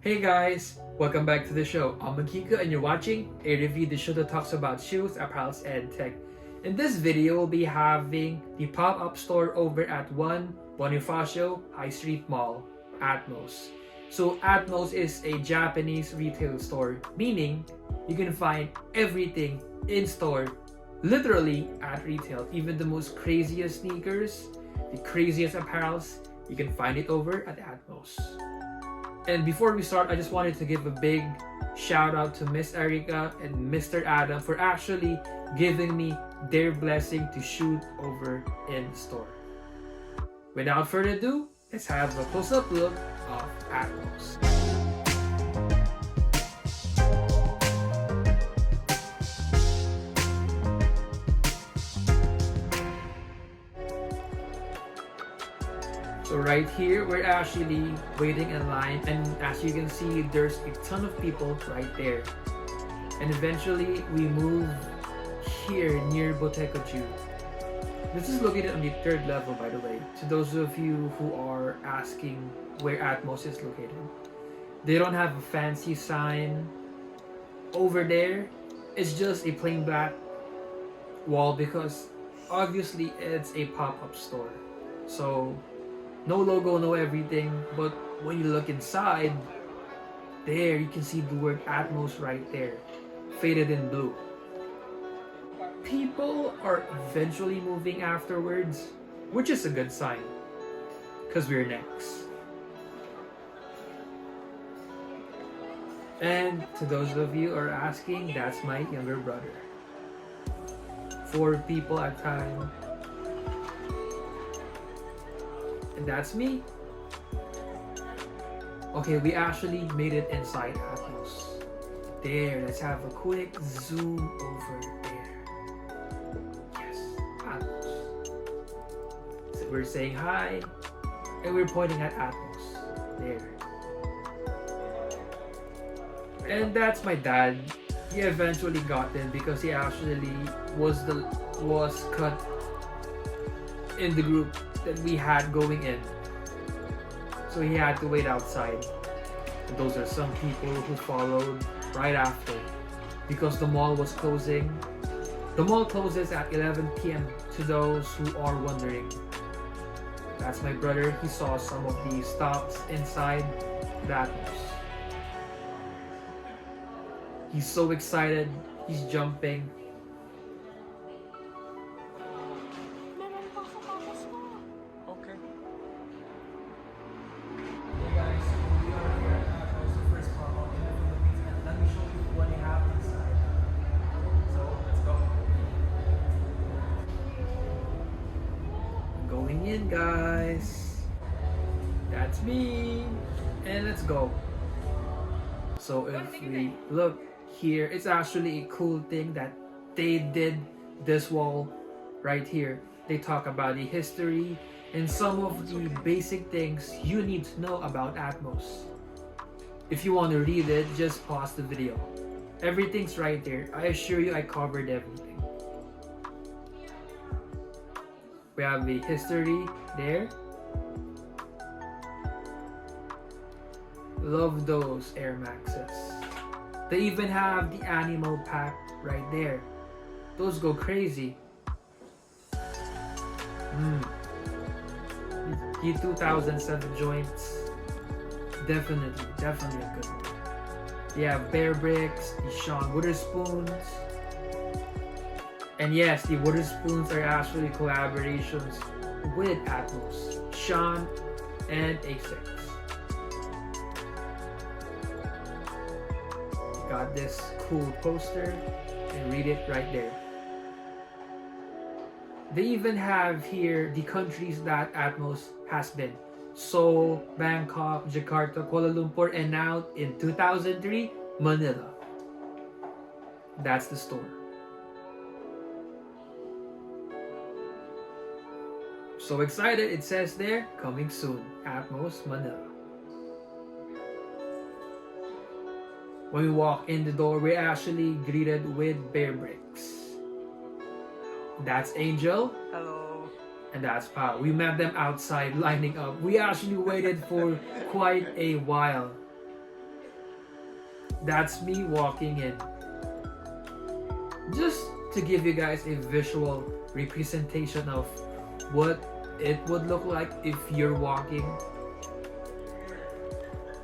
Hey guys, welcome back to the show. I'm Makika and you're watching a review, the show that talks about shoes, apparels, and tech. In this video, we'll be having the pop-up store over at 1 Bonifactio High Street Mall, Atmos. So Atmos is a Japanese retail store, meaning you can find everything in store, literally at retail. Even the most craziest sneakers, the craziest apparels, you can find it over at Atmos. And before we start, I just wanted to give a big shout out to Miss Erica and Mr. Adam for actually giving me their blessing to shoot over in the store. Without further ado, let's have a close-up look of Atmos. So right here, we're actually waiting in line, and as you can see, there's a ton of people right there. And eventually, we move here near Boteco Jew. This is located on the 3rd level, by the way, to those of you who are asking where Atmos is located. They don't have a fancy sign over there. It's just a plain black wall because obviously it's a pop-up store. So no logo, no everything, but when you look inside, there you can see the word Atmos right there, faded in blue. People are eventually moving afterwards, which is a good sign, because we're next. And to those of you who are asking, that's my younger brother. 4 people at a time. And that's me. Okay, we actually made it inside Atmos. There, let's have a quick zoom over there. Yes, Atmos. So we're saying hi, and we're pointing at Atmos. There. And that's my dad. He eventually got in because he actually was cut in the group that we had going in, so he had to wait outside. And those are some people who followed right after because the mall was closing. The mall closes at 11 p.m. to those who are wondering. That's my brother. He saw some of the stops inside that house. He's so excited. He's jumping. Going in, guys. That's me. And let's go. So if we look here, it's actually a cool thing that they did this wall right here. They talk about the history and some of the basic things you need to know about Atmos. If you want to read it, just pause the video. Everything's right there. I assure you I covered everything. We have the history there. Love those Air Maxes. They even have the animal pack right there. Those go crazy. The 2007 joints. Definitely a good one. They have Bear Bricks, the Sean Wooderspoons. And yes, the Wooderspoons are actually collaborations with Atmos, Sean, and A6. Got this cool poster and read it right there. They even have here the countries that Atmos has been. Seoul, Bangkok, Jakarta, Kuala Lumpur, and now in 2003, Manila. That's the store. So excited, it says there, coming soon, Atmos Manila. When we walk in the door, we're actually greeted with Bear Bricks. That's Angel. Hello. And that's Pao. We met them outside lining up. We actually waited for quite a while. That's me walking in. Just to give you guys a visual representation of what it would look like if you're walking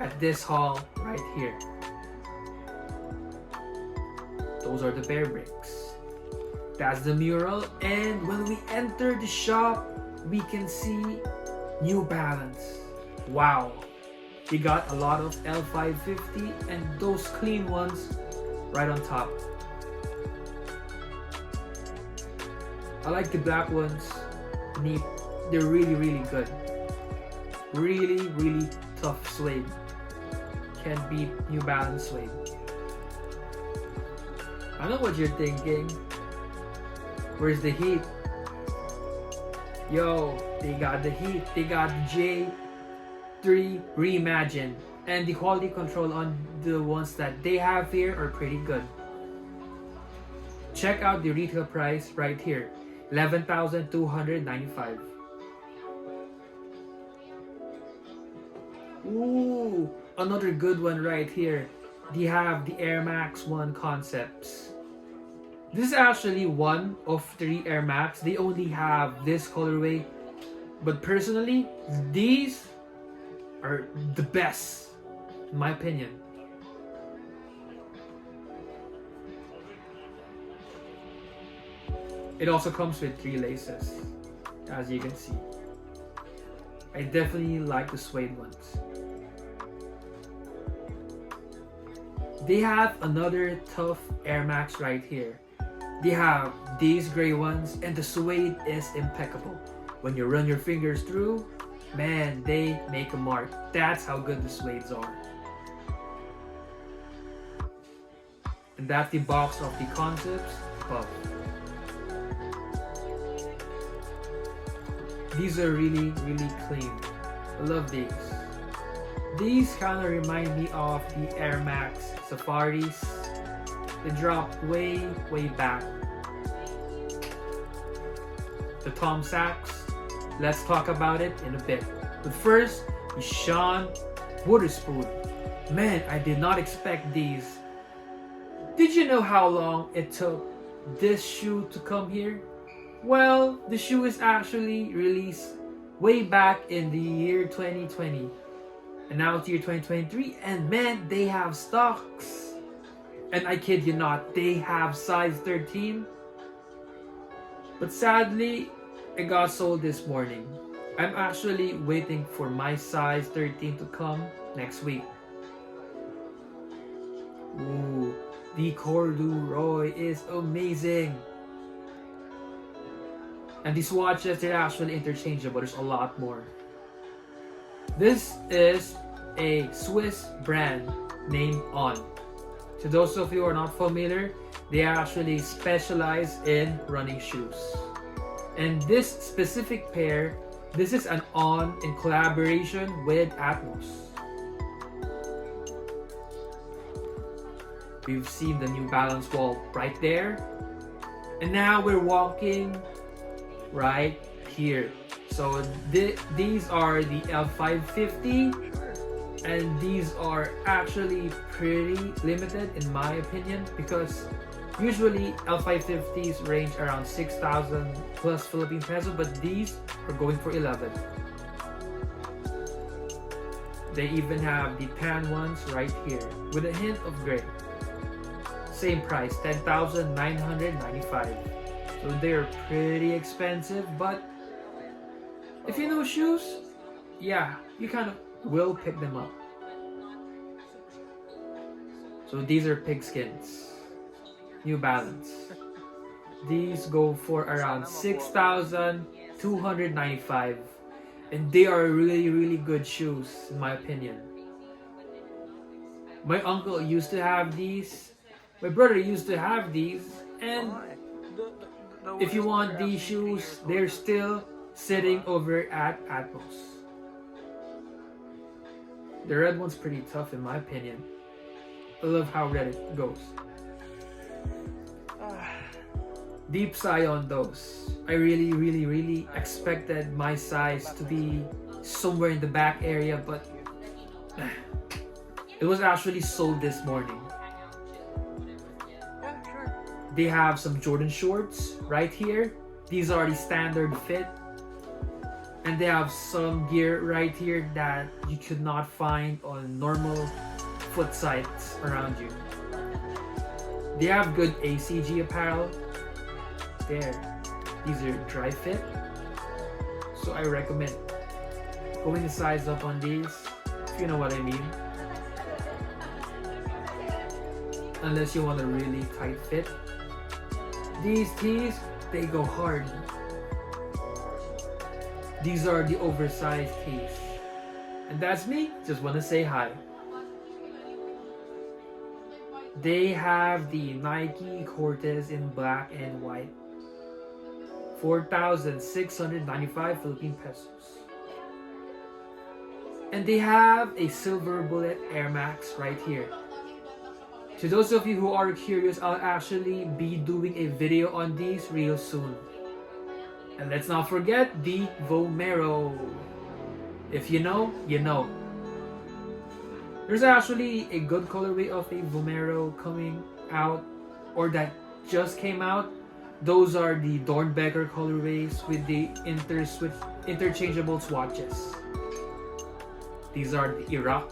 at this hall right here. Those are the bear bricks. That's the mural, and when we enter the shop, we can see New Balance. Wow, they got a lot of L550 and those clean ones right on top. I like the black ones. Neat. They're really good. Really tough suede. Can't beat New Balance suede. I know what you're thinking. Where's the heat? Yo, they got the heat. They got the J3 Reimagined. And the quality control on the ones that they have here are pretty good. Check out the retail price right here. $11,295. Ooh, another good one right here. They have the Air Max 1 concepts. This is actually one of 3 Air Max. They only have this colorway. But personally, these are the best, in my opinion. It also comes with 3 laces, as you can see. I definitely like the suede ones. They have another tough Air Max right here. They have these gray ones and the suede is impeccable. When you run your fingers through, man, they make a mark. That's how good the suedes are. And that's the box of the concepts puff. These are really clean. I love these. These kind of remind me of the Air Max Safaris. They dropped way back. The Tom Sachs, let's talk about it in a bit. But first, the Sean Wotherspoon. Man, I did not expect these. Did you know how long it took this shoe to come here? Well, the shoe is actually released way back in the year 2020. And now it's year 2023, and man, they have stocks. And I kid you not, they have size 13. But sadly, it got sold this morning. I'm actually waiting for my size 13 to come next week. Ooh, the corduroy is amazing. And these watches, they're actually interchangeable. There's a lot more. This is a Swiss brand named On. To those of you who are not familiar, they actually specialize in running shoes. And this specific pair, this is an On in collaboration with Atmos. We've seen the New Balance wall right there. And now we're walking right here. So these are the L550, and these are actually pretty limited in my opinion, because usually L550s range around 6,000 plus Philippine peso, but these are going for 11. They even have the tan ones right here with a hint of gray. Same price, 10,995. So they're pretty expensive, but if you know shoes, yeah, you kind of will pick them up. So these are pigskins, New Balance. These go for around 6,295, and they are really good shoes in my opinion. My uncle used to have these, my brother used to have these, and if you want these shoes, they're still sitting over at Atmos. The red one's pretty tough in my opinion. I love how red it goes. Deep sigh on those. I really expected my size to be somewhere in the back area, but It was actually sold this morning. Yeah, sure. They have some Jordan shorts right here. These are the standard fit. And they have some gear right here that you could not find on normal foot sites around you. They have good ACG apparel. There. These are dry fit. So I recommend going to size up on these, if you know what I mean. Unless you want a really tight fit. These tees, they go hard. These are the oversized tees. And that's me, just want to say hi. They have the Nike Cortez in black and white. 4,695 Philippine pesos. And they have a silver bullet Air Max right here. To those of you who are curious, I'll actually be doing a video on these real soon. And let's not forget the Vomero. If you know, you know. There's actually a good colorway of a Vomero coming out, or that just came out. Those are the Dornbecker colorways with the interchangeable swatches. These are the Iraq.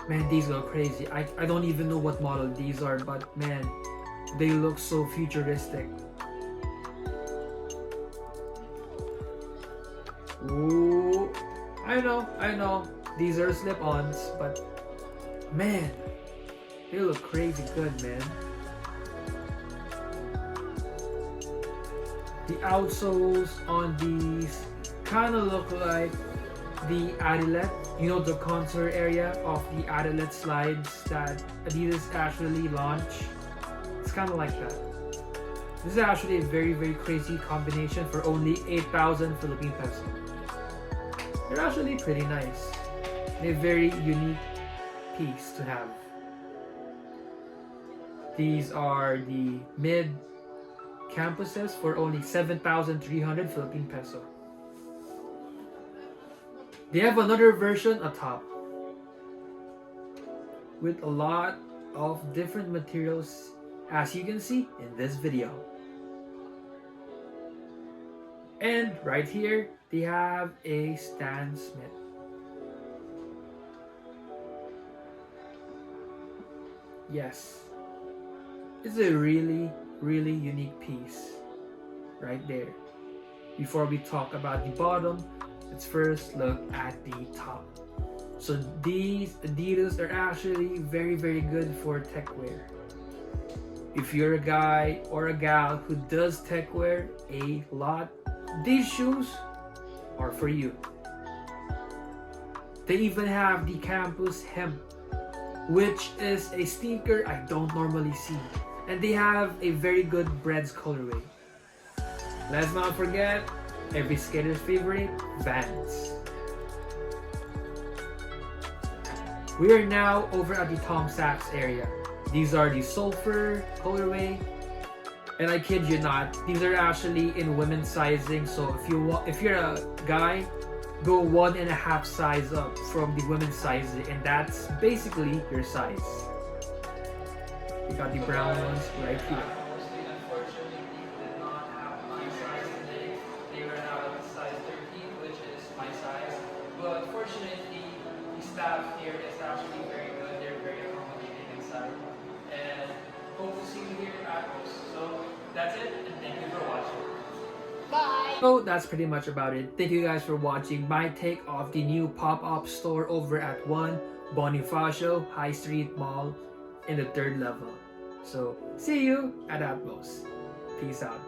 Man, these look crazy. I don't even know what model these are, but man, they look so futuristic. Ooh, I know. These are slip-ons, but man, they look crazy good, man. The outsoles on these kind of look like the Adilet, you know, the contour area of the Adilet slides that Adidas actually launched. It's kind of like that. This is actually a very, very crazy combination for only 8,000 Philippine pesos. They're actually pretty nice. They're a very unique piece to have. These are the mid campuses for only 7,300 Philippine peso. They have another version atop with a lot of different materials, as you can see in this video. And right here, they have a Stan Smith. Yes, it's a really, really unique piece right there. Before we talk about the bottom, let's first look at the top. So these Adidas are actually very, very good for tech wear. If you're a guy or a gal who does tech wear a lot, these shoes are for you. They even have the Campus Hemp, which is a sneaker I don't normally see. And they have a very good Breads colorway. Let's not forget every skater's favorite, Vans. We are now over at the Tom Sachs area. These are the Sulfur colorway. And I kid you not, these are actually in women's sizing. So if you're a guy, go 1.5 size up from the women's sizing, and that's basically your size. We got the brown ones right here. Unfortunately, did not have my size today. They were out of size 13, which is my size. But fortunately, the staff here is actually very good. They're very accommodating inside. And hope to see you here at Atmos. So that's it, and thank you for watching. Bye! So that's pretty much about it. Thank you guys for watching my take of the new pop-up store over at 1 Bonifactio High Street Mall in the 3rd level. So see you at Atmos. Peace out.